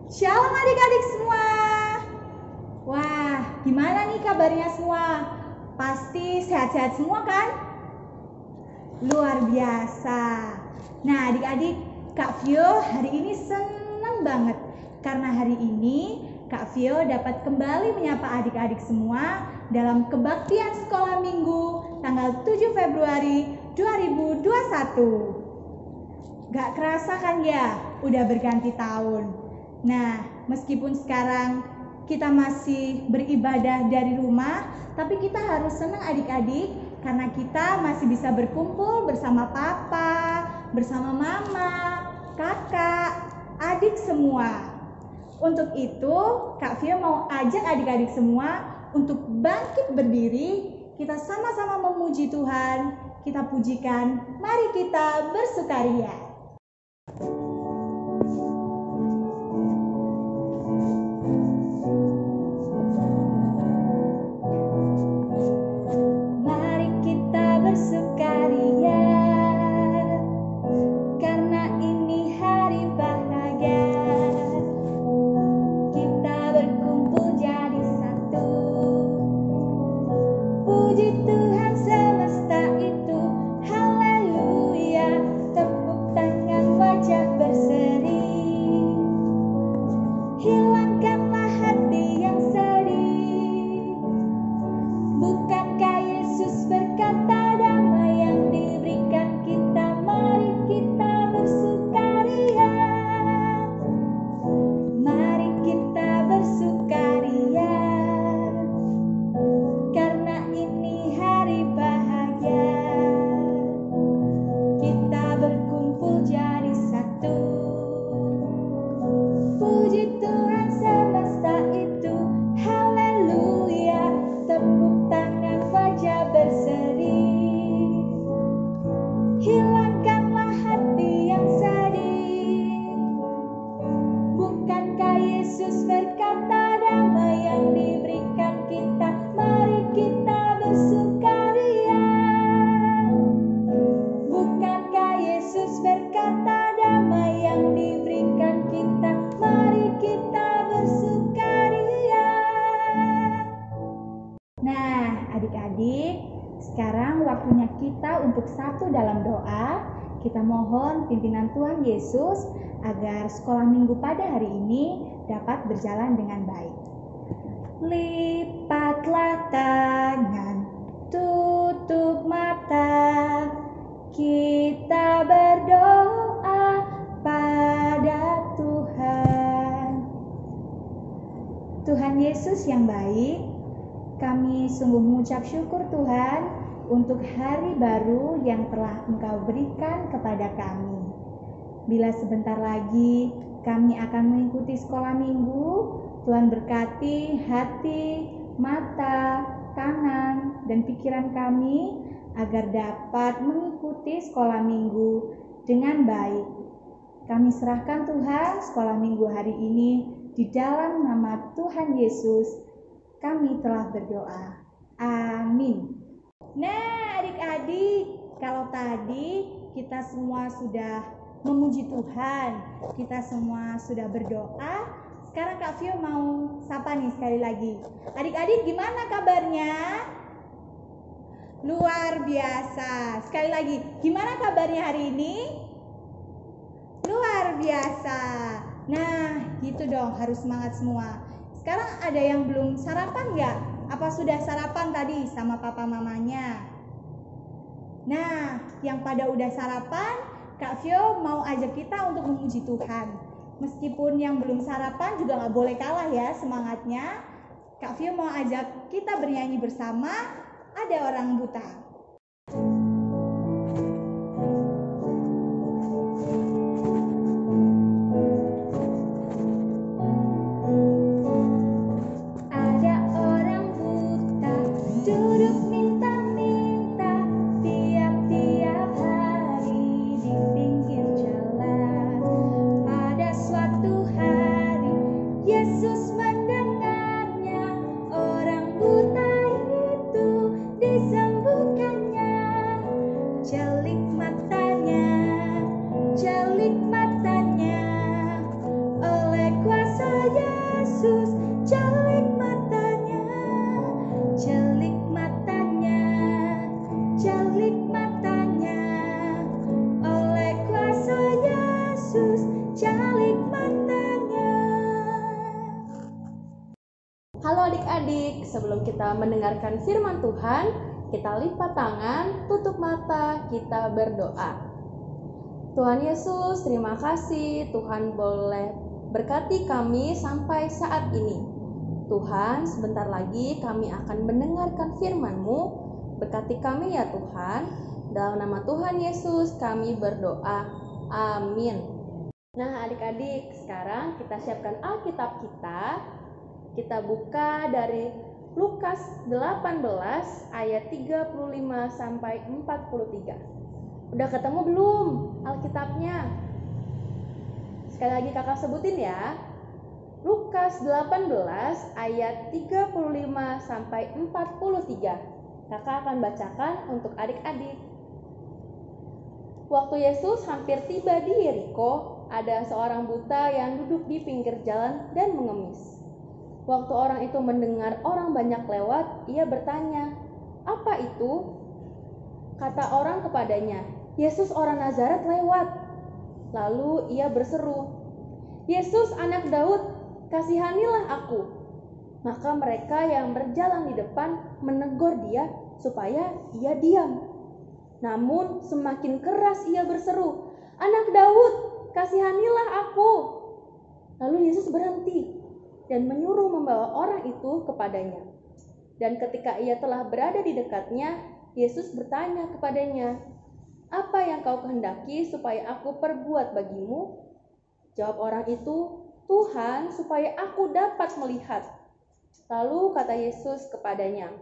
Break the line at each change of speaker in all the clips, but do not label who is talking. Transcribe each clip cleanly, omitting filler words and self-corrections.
Shalom adik-adik semua. Wah, gimana nih kabarnya semua? Pasti sehat-sehat semua kan? Luar biasa. Nah adik-adik, Kak Vio hari ini senang banget karena hari ini Kak Vio dapat kembali menyapa adik-adik semua dalam kebaktian sekolah minggu tanggal 7 Februari 2021. Gak kerasa kan ya, udah berganti tahun. Nah, meskipun sekarang kita masih beribadah dari rumah, tapi kita harus senang adik-adik karena kita masih bisa berkumpul bersama papa, bersama mama, kakak, adik semua. Untuk itu, Kak Vio mau ajak adik-adik semua untuk bangkit berdiri, kita sama-sama memuji Tuhan, kita pujikan, mari kita bersukaria. Mari kita bersukaria, karena ini hari bahagia. Kita berkumpul jadi satu. Puji Tuhan semesta itu, haleluya. Tepuk tangan, wajah berseri. Hilangkanlah hati yang sedih. Bukankah Yesus berkata damai yang diberikan kita? Mari kita bersukaria. Mari kita bersukaria, karena ini hari bahagia. Kita berkumpul jadi satu. Puji Tuhan semesta itu, haleluya. Tepuk tangan, wajah berseri. Hilangkanlah hati yang sedih. Bukankah Yesus berkata damai yang diberikan kita? Mari kita bersukaria. Bukankah Yesus berkata damai yang diberikan kita? Mari kita bersukaria. Nah, adik-adik, sekarang waktunya kita untuk satu dalam doa. Kita mohon pimpinan Tuhan Yesus agar sekolah minggu pada hari ini dapat berjalan dengan baik. Lipatlah tangan, tutup mata, kita berdoa pada Tuhan. Tuhan Yesus yang baik, kami sungguh mengucap syukur Tuhan untuk hari baru yang telah Engkau berikan kepada kami. Bila sebentar lagi kami akan mengikuti sekolah minggu, Tuhan berkati hati, mata, tangan, dan pikiran kami agar dapat mengikuti sekolah minggu dengan baik. Kami serahkan Tuhan sekolah minggu hari ini di dalam nama Tuhan Yesus. Kami telah berdoa. Amin. Nah adik-adik, kalau tadi kita semua sudah memuji Tuhan, kita semua sudah berdoa, sekarang Kak Vio mau sapa nih sekali lagi. Adik-adik gimana kabarnya? Luar biasa. Sekali lagi, gimana kabarnya hari ini? Luar biasa. Nah gitu dong, harus semangat semua. Sekarang ada yang belum sarapan nggak? Apa sudah sarapan tadi sama papa mamanya? Nah, yang pada udah sarapan, Kak Vio mau ajak kita untuk memuji Tuhan. Meskipun yang belum sarapan juga nggak boleh kalah ya semangatnya. Kak Vio mau ajak kita bernyanyi bersama Ada Orang Buta. Duduk minta-minta tiap-tiap hari di pinggir jalan. Pada suatu hari Yesus mendengarnya, orang buta itu disembuhkan.
adik-adik, sebelum kita mendengarkan firman Tuhan, kita lipat tangan, tutup mata, kita berdoa. Tuhan Yesus, terima kasih Tuhan boleh berkati kami sampai saat ini. Tuhan, sebentar lagi kami akan mendengarkan firman-Mu. Berkati kami ya Tuhan. Dalam nama Tuhan Yesus kami berdoa. Amin. Nah adik-adik, sekarang kita siapkan Alkitab kita. Kita buka dari Lukas 18 ayat 35 sampai 43. Udah ketemu belum Alkitabnya? Sekali lagi kakak sebutin ya. Lukas 18 ayat 35 sampai 43. Kakak akan bacakan untuk adik-adik. Waktu Yesus hampir tiba di Yeriko, ada seorang buta yang duduk di pinggir jalan dan mengemis. Waktu orang itu mendengar orang banyak lewat, ia bertanya, "Apa itu?" Kata orang kepadanya, "Yesus orang Nazaret lewat." Lalu ia berseru, "Yesus anak Daud, kasihanilah aku." Maka mereka yang berjalan di depan menegur dia supaya ia diam. Namun semakin keras ia berseru, "Anak Daud, kasihanilah aku." Lalu Yesus berhenti dan menyuruh membawa orang itu kepadanya. Dan ketika ia telah berada di dekatnya, Yesus bertanya kepadanya, "Apa yang kau kehendaki supaya aku perbuat bagimu?" Jawab orang itu, "Tuhan, supaya aku dapat melihat." Lalu kata Yesus kepadanya,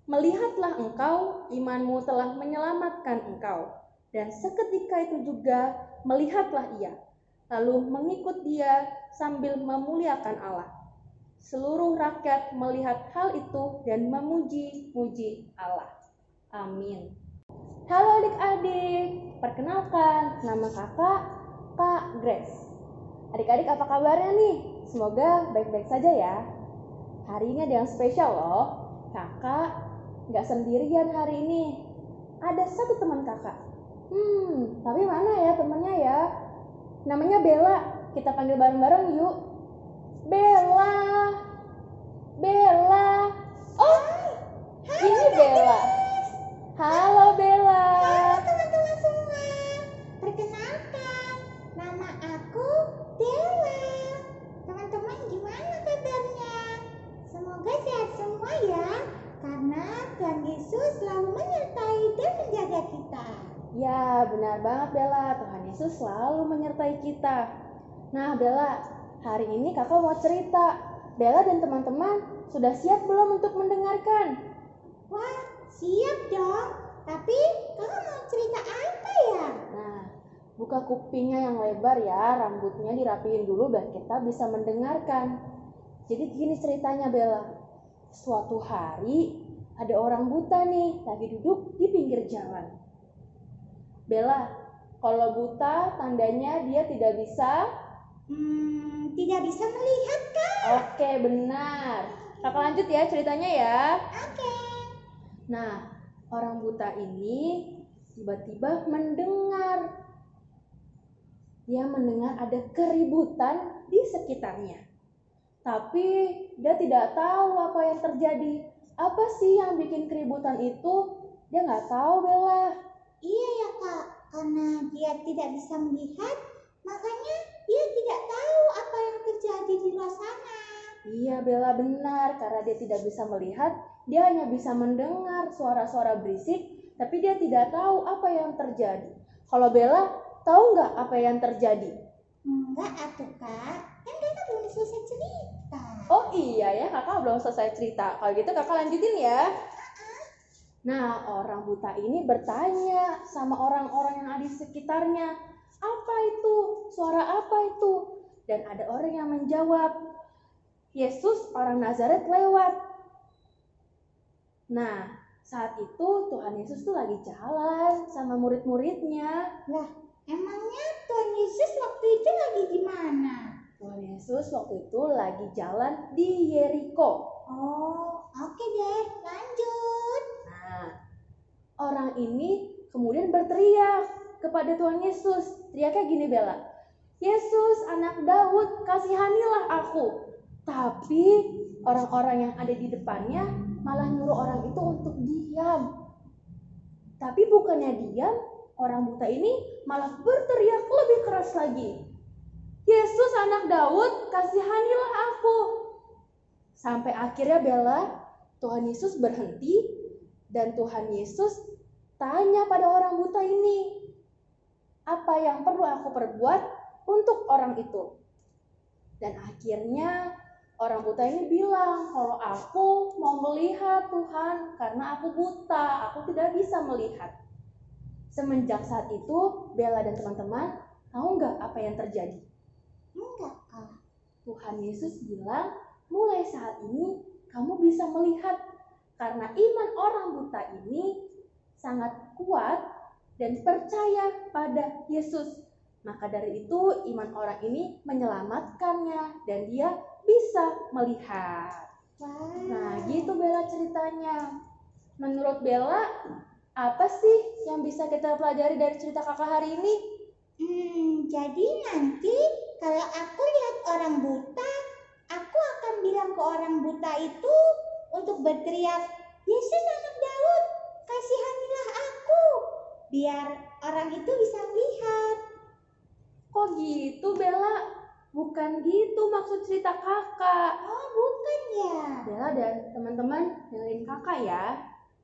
"Melihatlah engkau, imanmu telah menyelamatkan engkau." Dan seketika itu juga melihatlah ia, lalu mengikut dia sambil memuliakan Allah. Seluruh rakyat melihat hal itu dan memuji-muji Allah. Amin. Halo adik-adik, perkenalkan, nama kakak Kak Grace. Adik-adik apa kabarnya nih? Semoga baik-baik saja ya. Hari ini ada yang spesial loh. Kakak gak sendirian hari ini. Ada satu teman kakak. Tapi mana ya temannya ya? Namanya Bella. Kita panggil bareng-bareng yuk. Bella. Bella. Oh, ini Bella. Halo Bella.
Halo teman-teman semua. Perkenalkan, nama aku Bella. Teman-teman gimana kabarnya? Semoga sehat semua ya, karena Tuhan Yesus selalu menyertai dan menjaga kita.
Ya, benar banget Bella. Tuhan Yesus selalu menyertai kita. Nah Bella, hari ini kakak mau cerita. Bella dan teman-teman sudah siap belum untuk mendengarkan?
Wah, siap dong. Tapi kakak mau cerita apa ya?
Nah, buka kupingnya yang lebar ya, rambutnya dirapiin dulu biar kita bisa mendengarkan. Jadi gini ceritanya Bella. Suatu hari ada orang buta nih lagi duduk di pinggir jalan. Bella, kalau buta tandanya dia tidak bisa?
Tidak bisa melihat Kak.
Oke, benar. Kakak lanjut ya ceritanya ya.
Oke.
Nah, orang buta ini tiba-tiba mendengar. Dia mendengar ada keributan di sekitarnya. Tapi dia tidak tahu apa yang terjadi. Apa sih yang bikin keributan itu? Dia nggak tahu Bella.
Iya ya Kak, karena dia tidak bisa melihat, makanya dia tidak tahu apa yang terjadi di luar sana.
Iya Bella benar, karena dia tidak bisa melihat, dia hanya bisa mendengar suara-suara berisik, tapi dia tidak tahu apa yang terjadi. Kalau Bella, tahu nggak apa yang terjadi?
Enggak atuh Kak, kan kakak belum selesai cerita.
Oh iya ya, kakak belum selesai cerita. Kalau gitu kakak lanjutin ya. Nah, orang buta ini bertanya sama orang-orang yang ada di sekitarnya, "Apa itu? Suara apa itu?" Dan ada orang yang menjawab, "Yesus orang Nazaret lewat." Nah, saat itu Tuhan Yesus tuh lagi jalan sama murid-muridnya.
Lah, emangnya Tuhan Yesus waktu itu lagi di mana?
Tuhan Yesus waktu itu lagi jalan di Yeriko.
Oh, oke deh, lanjut.
Nah, orang ini kemudian berteriak kepada Tuhan Yesus. Teriaknya gini Bella, "Yesus anak Daud, kasihanilah aku." Tapi orang-orang yang ada di depannya malah nyuruh orang itu untuk diam. Tapi bukannya diam, orang buta ini malah berteriak lebih keras lagi. Yesus anak Daud, kasihanilah aku. Sampai akhirnya Tuhan Yesus berhenti dan Tuhan Yesus tanya pada orang buta ini, apa yang perlu aku perbuat untuk orang itu? Dan akhirnya orang buta ini bilang, kalau aku mau melihat Tuhan karena aku buta, aku tidak bisa melihat. Semenjak saat itu, Bella dan teman-teman tahu nggak apa yang terjadi?
Enggak, Kak.
Tuhan Yesus bilang, mulai saat ini kamu bisa melihat karena iman orang buta ini sangat kuat dan percaya pada Yesus. Maka dari itu iman orang ini menyelamatkannya dan dia bisa melihat.
Wah.
Nah, gitu Bella ceritanya. Menurut Bella, apa sih yang bisa kita pelajari dari cerita kakak hari ini?
Jadi nanti kalau aku lihat orang buta, aku akan bilang ke orang buta itu untuk berteriak, Yesus anak Daud, kasihanilah aku, biar orang itu bisa melihat.
Kok gitu Bella? Bukan gitu maksud cerita kakak.
Oh, bukan ya?
Bella dan teman-teman dengerin kakak ya.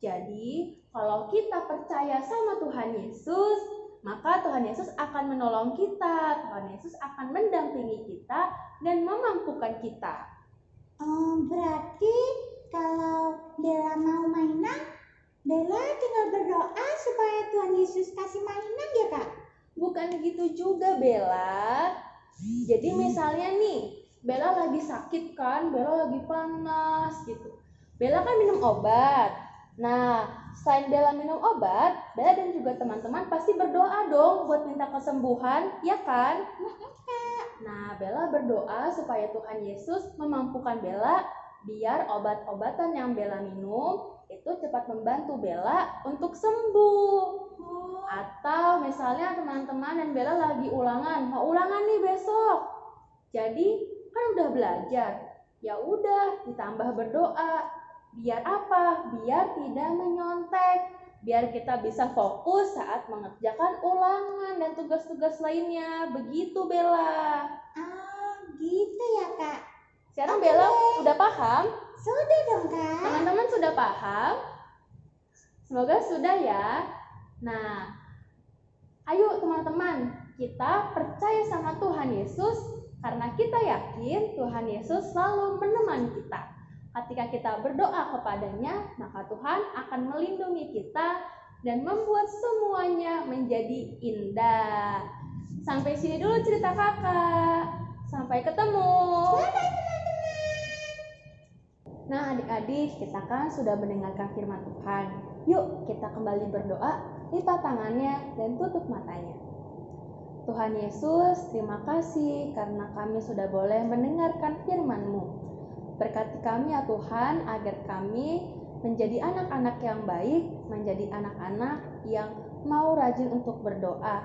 Jadi kalau kita percaya sama Tuhan Yesus, maka Tuhan Yesus akan menolong kita. Tuhan Yesus akan mendampingi kita dan memampukan kita.
Berarti kalau Bella mau mainan, Bella tinggal berdoa supaya Tuhan Yesus kasih mainan ya, Kak?
Bukan gitu juga Bella. Jadi misalnya nih, Bella lagi sakit kan, Bella lagi panas gitu. Bella kan minum obat. Nah, selain Bella minum obat, Bella dan juga teman-teman pasti berdoa dong buat minta kesembuhan, ya kan? Nah, Bella berdoa supaya Tuhan Yesus memampukan Bella biar obat-obatan yang Bella minum itu cepat membantu Bella untuk sembuh. Atau misalnya teman-teman dan Bella lagi mau ulangan nih besok. Jadi kan udah belajar, ya udah ditambah berdoa. Biar apa? Biar tidak menyontek. Biar kita bisa fokus saat mengerjakan ulangan dan tugas-tugas lainnya. Begitu Bella.
Gitu ya, Kak.
Sekarang Bella udah paham?
Sudah dong, Kak.
Teman-teman sudah paham? Semoga sudah ya. Nah, ayo teman-teman, kita percaya sama Tuhan Yesus karena kita yakin Tuhan Yesus selalu menemani kita. Ketika kita berdoa kepadanya, maka Tuhan akan melindungi kita dan membuat semuanya menjadi indah. Sampai sini dulu cerita kakak. Sampai ketemu.
Bye-bye teman-teman.
Nah adik-adik, kita kan sudah mendengarkan firman Tuhan. Yuk kita kembali berdoa, lipat tangannya dan tutup matanya. Tuhan Yesus, terima kasih karena kami sudah boleh mendengarkan firman-Mu. Berkati kami ya Tuhan, agar kami menjadi anak-anak yang baik, menjadi anak-anak yang mau rajin untuk berdoa.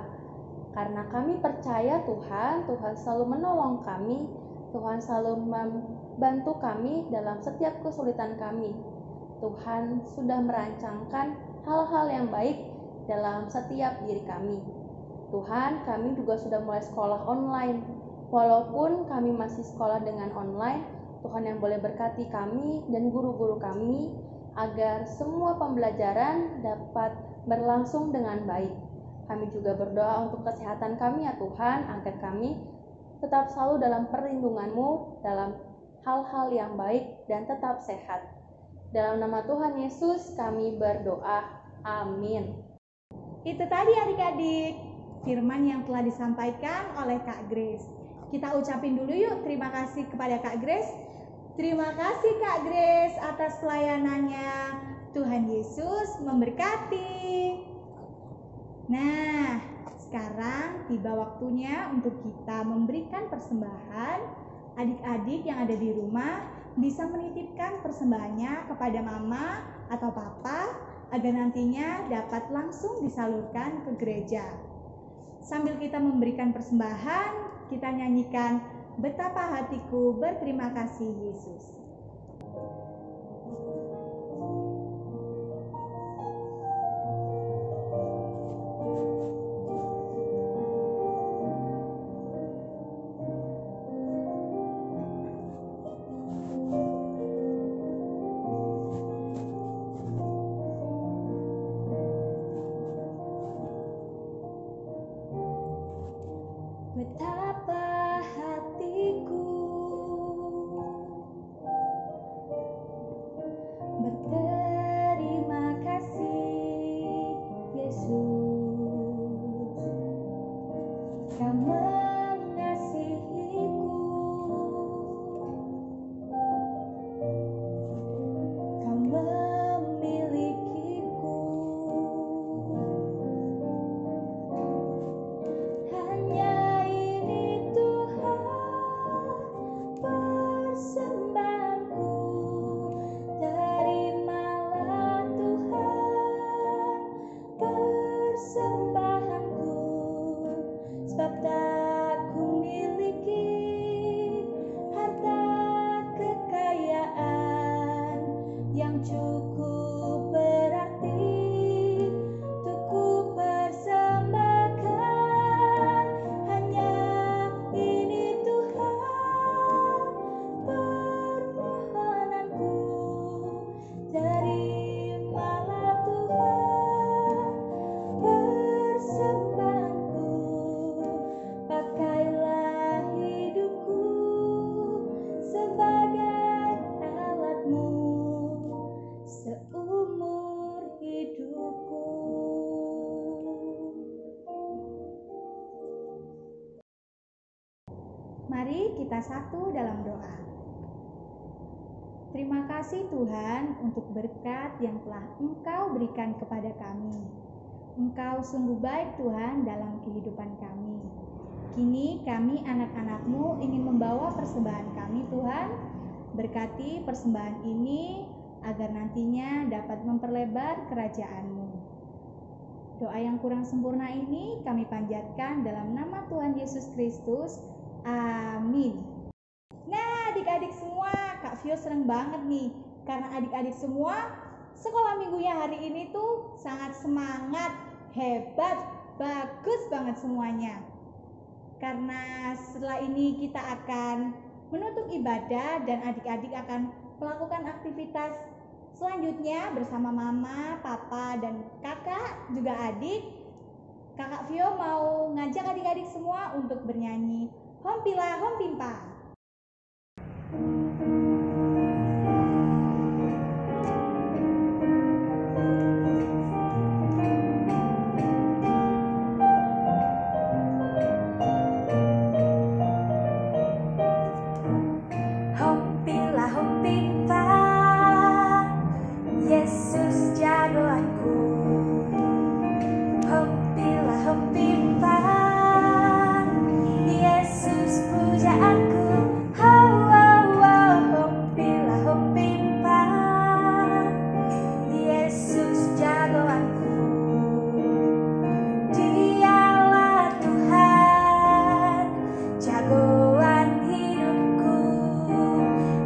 Karena kami percaya Tuhan selalu menolong kami, Tuhan selalu membantu kami dalam setiap kesulitan kami. Tuhan sudah merancangkan hal-hal yang baik dalam setiap diri kami. Tuhan, kami juga sudah mulai sekolah online. Walaupun kami masih sekolah dengan online, Tuhan yang boleh berkati kami dan guru-guru kami agar semua pembelajaran dapat berlangsung dengan baik. Kami juga berdoa untuk kesehatan kami ya Tuhan, agar kami tetap selalu dalam perlindungan-Mu dalam hal-hal yang baik dan tetap sehat. Dalam nama Tuhan Yesus kami berdoa. Amin.
Itu tadi adik-adik, firman yang telah disampaikan oleh Kak Grace. Kita ucapin dulu yuk terima kasih kepada Kak Grace. Terima kasih Kak Grace atas pelayanannya. Tuhan Yesus memberkati. Nah, sekarang tiba waktunya untuk kita memberikan persembahan. Adik-adik yang ada di rumah bisa menitipkan persembahannya kepada mama atau papa agar nantinya dapat langsung disalurkan ke gereja. Sambil kita memberikan persembahan, kita nyanyikan Betapa Hatiku Berterima Kasih Yesus. kita satu dalam doa. Terima kasih Tuhan untuk berkat yang telah Engkau berikan kepada kami. Engkau sungguh baik Tuhan dalam kehidupan kami. Kini kami anak-anak-Mu ingin membawa persembahan kami Tuhan. Berkati persembahan ini agar nantinya dapat memperlebar kerajaan-Mu. Doa yang kurang sempurna ini kami panjatkan dalam nama Tuhan Yesus Kristus. Amin. Nah, adik-adik semua, Kak Vio senang banget nih karena adik-adik semua sekolah minggunya hari ini tuh sangat semangat, hebat, bagus banget semuanya. Karena setelah ini kita akan menutup ibadah dan adik-adik akan melakukan aktivitas selanjutnya bersama mama, papa, dan kakak juga adik. Kakak Vio mau ngajak adik-adik semua untuk bernyanyi Hompila Hompimpa.
Hompila hompimpa, Yesus jagoanku. Hompila hompimpa, Yesus pujaanku. Hompila hompimpa, Yesus jagoanku. Dialah Tuhan, jagoan hidupku.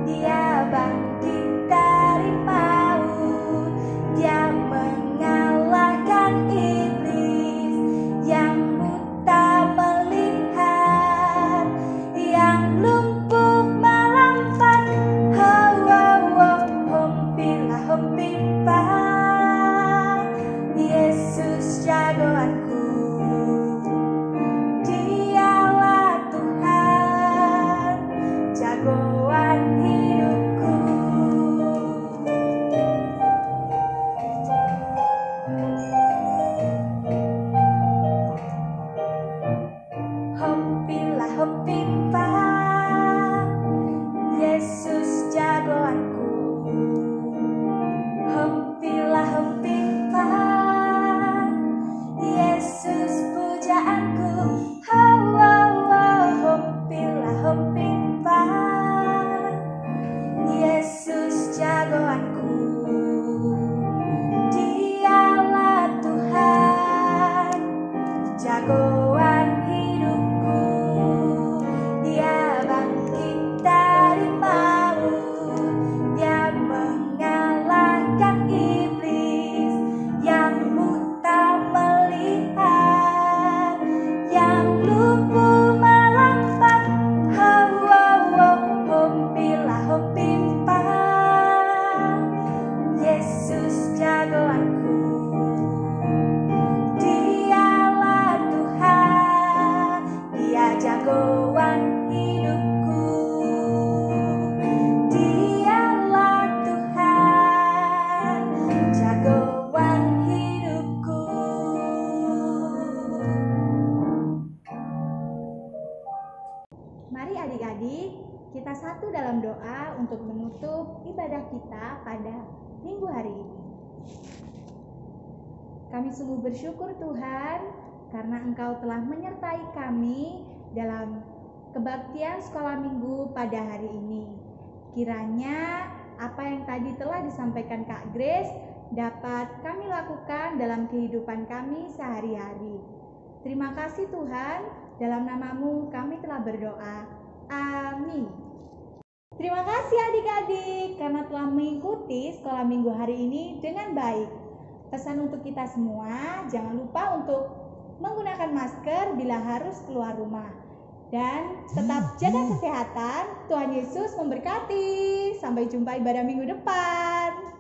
Dia bangkit dari maut, Dia mengalahkan iblis. Yang buta melihat, yang lumpuh melompat. Hompila hompimpa, Yesus jagoanku. Dialah Tuhan, jagoan hidupku. Hompila hompimpa, Yesus jagoanku. Hompila hompimpa, Yesus pujaanku. Hompila hompimpa, Yesus jagoanku. Dialah Tuhan, jagoan hidupku. Dia bangkit dari maut, Dia mengalahkan iblis. Yang buta melihat, yang lumpuh melompat. Hompila hompimpa, Yesus jagoanku. Dialah Tuhan, Dia jagoan hidupku. Dialah Tuhan, jagoan hidupku.
Mari adik-adik, kita satu dalam doa untuk menutup ibadah kita pada minggu hari ini. Kami sungguh bersyukur Tuhan karena Engkau telah menyertai kami dalam kebaktian sekolah minggu pada hari ini. Kiranya apa yang tadi telah disampaikan Kak Grace dapat kami lakukan dalam kehidupan kami sehari-hari. Terima kasih Tuhan, dalam nama-Mu kami telah berdoa. Amin. Terima kasih adik-adik karena telah mengikuti sekolah minggu hari ini dengan baik. Pesan untuk kita semua, jangan lupa untuk menggunakan masker bila harus keluar rumah. Dan tetap jaga kesehatan. Tuhan Yesus memberkati. Sampai jumpa ibadah minggu depan.